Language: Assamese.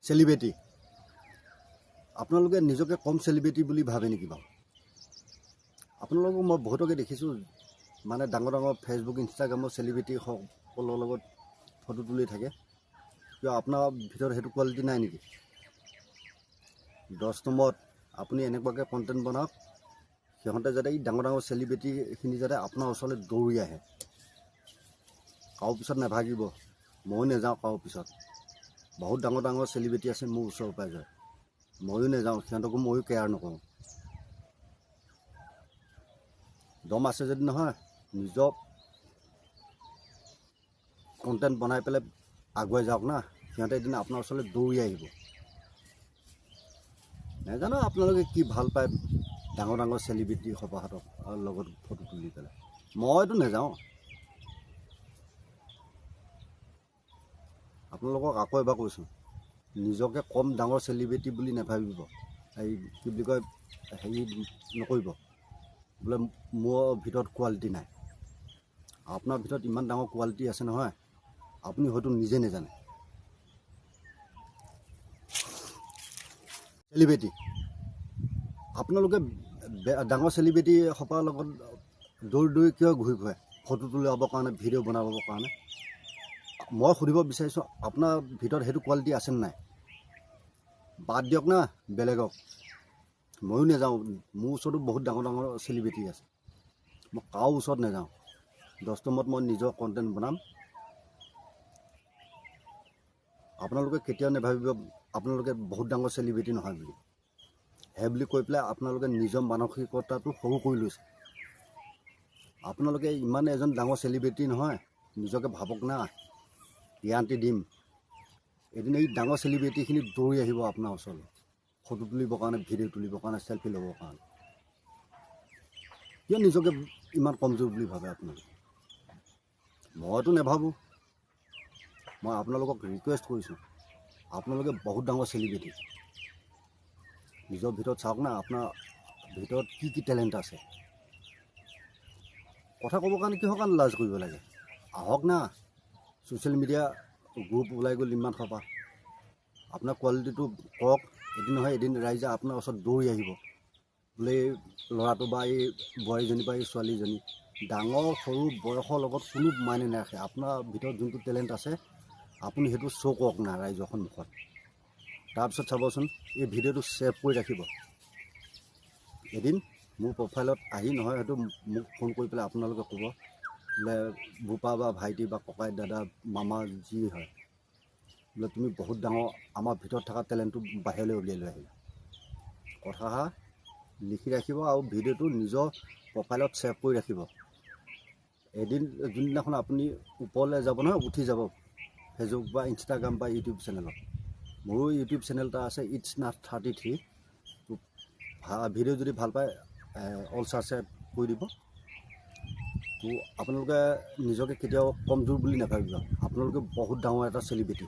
চেলিব্ৰিটি আপোনালোকে নিজকে কম চেলিব্ৰিটি বুলি ভাবে নেকি বাৰু? আপোনালোকক মই বহুতকে দেখিছোঁ মানে ডাঙৰ ডাঙৰ ফেচবুক ইনষ্টাগ্ৰামৰ চেলিব্ৰিটি সকলৰ লগত ফটো তুলি থাকে। কিয় আপোনাৰ ভিতৰত সেইটো কোৱালিটি নাই নেকি? 10 নম্বৰত আপুনি এনেকুৱাকৈ কণ্টেণ্ট বনাওক সিহঁতে যাতে এই ডাঙৰ ডাঙৰ চেলিব্ৰিটিখিনি যাতে আপোনাৰ ওচৰলৈ দৌৰি আহে। কাৰো পিছত নাভাগিব, ময়ো নাযাওঁ কাৰো পিছত। বহুত ডাঙৰ ডাঙৰ চেলিব্ৰিটি আছে মোৰ ওচৰৰ পৰাই যায়, ময়ো নাযাওঁ, সিহঁতকো ময়ো কেয়াৰ নকৰোঁ। দম আছে যদি নহয় নিজৰ কণ্টেণ্ট বনাই পেলাই আগুৱাই যাওক না, সিহঁতে এদিন আপোনাৰ ওচৰলৈ দৌৰি আহিব। নাজানো আপোনালোকে কি ভাল পায় ডাঙৰ ডাঙৰ চেলিব্ৰিটি সভাহঁতৰ লগত ফটো তুলি পেলাই। মইতো নাযাওঁ। আপোনালোকক আকৌ এবাৰ কৈছোঁ, নিজকে কম ডাঙৰ চেলিব্ৰিটি বুলি নাভাবিব। এই কি বুলি কয় হেৰি নকৰিব বোলে মোৰ ভিতৰত কোৱালিটি নাই। আপোনাৰ ভিতৰত ইমান ডাঙৰ কোৱালিটি আছে নহয়, আপুনি হয়তো নিজে নাজানে। চেলিব্ৰিটি আপোনালোকে ডাঙৰ চেলিব্ৰিটি সপাৰ লগত দৌৰি দৌৰি কিয় ঘূৰি ফুৰে? ফটো তুলিবৰ কাৰণে, ভিডিঅ' বনাবৰ কাৰণে। মই সুধিব বিচাৰিছোঁ আপোনাৰ ভিতৰত সেইটো কোৱালিটি আছেনে নাই? বাদ দিয়ক না বেলেগক, ময়ো নাযাওঁ। মোৰ ওচৰতো বহুত ডাঙৰ ডাঙৰ চেলিব্ৰিটি আছে, মই কাৰো ওচৰত নাযাওঁ। 10 নম্বৰত মই নিজৰ কণ্টেণ্ট বনাম। আপোনালোকে কেতিয়াও নাভাবিব আপোনালোকে বহুত ডাঙৰ চেলিব্ৰিটি নহয় বুলি। সেই বুলি কৈ পেলাই আপোনালোকে নিজৰ মানসিকতাটো সৰু কৰি লৈছে। আপোনালোকে ইমান এজন ডাঙৰ চেলিব্ৰিটি নহয়, নিজকে ভাবক না। গেৰাণ্টি দিম এদিন এই ডাঙৰ চেলিব্ৰিটিখিনি দৌৰি আহিব আপোনাৰ ওচৰলৈ, ফটো তুলিবৰ কাৰণে, ভিডিঅ' তুলিবৰ কাৰণে, চেলফি ল'বৰ কাৰণে। কিয় নিজকে ইমান কমজোৰ বুলি ভাবে আপোনালোকে? মইতো নাভাবোঁ। মই আপোনালোকক ৰিকুৱেষ্ট কৰিছোঁ, আপোনালোকে বহুত ডাঙৰ চেলিব্ৰিটি। নিজৰ ভিতৰত চাওক না, আপোনাৰ ভিতৰত কি কি টেলেণ্ট আছে। কথা ক'বৰ কাৰণে কিহৰ কাৰণে লাজ কৰিব লাগে? আহক না, ছ'চিয়েল মিডিয়া গ্ৰুপ ওলাই গ'ল ইমান সভা। আপোনাৰ কোৱালিটিটো কওক, এদিন নহয় এদিন ৰাইজে আপোনাৰ ওচৰত দৌৰি আহিব বোলে এই ল'ৰাটো বা এই বোৱাৰীজনী বা এই ছোৱালীজনী। ডাঙৰ সৰু বয়সৰ লগত কোনো মাইনে নাৰাখে। আপোনাৰ ভিতৰত যোনটো টেলেণ্ট আছে আপুনি সেইটো শ্ব' কৰক না ৰাইজৰ সন্মুখত। তাৰপিছত চাবচোন এই ভিডিঅ'টো ছেভ কৰি ৰাখিব। এদিন মোৰ প্ৰফাইলত আহি নহয় হয়তো মোক ফোন কৰি পেলাই আপোনালোকে ক'ব বোলে বোপা বা ভাইটি বা ককাই দাদা মামা যি হয়, বোলে তুমি বহুত ডাঙৰ আমাৰ ভিতৰত থকা টেলেণ্টটো বাহিৰলৈ উলিয়াই লৈ আহিলা। কথাষাৰ লিখি ৰাখিব আৰু ভিডিঅ'টো নিজৰ প্ৰফাইলত ছেভ কৰি ৰাখিব। এদিন যোনদিনাখন আপুনি ওপৰলৈ যাব নহয়, উঠি যাব ফেচবুক বা ইনষ্টাগ্ৰাম বা ইউটিউব চেনেলত। মোৰো ইউটিউব চেনেল এটা আছে, ইটছ নাথ 33। ভিডিঅ' যদি ভাল পায় অল ছাবস্ক্ৰাইব কৰি দিব। তো আপোনালোকে নিজকে কেতিয়াও কমজোৰ বুলি নাভাবিব। আপোনালোকে বহুত ডাঙৰ এটা চেলিব্ৰিটি।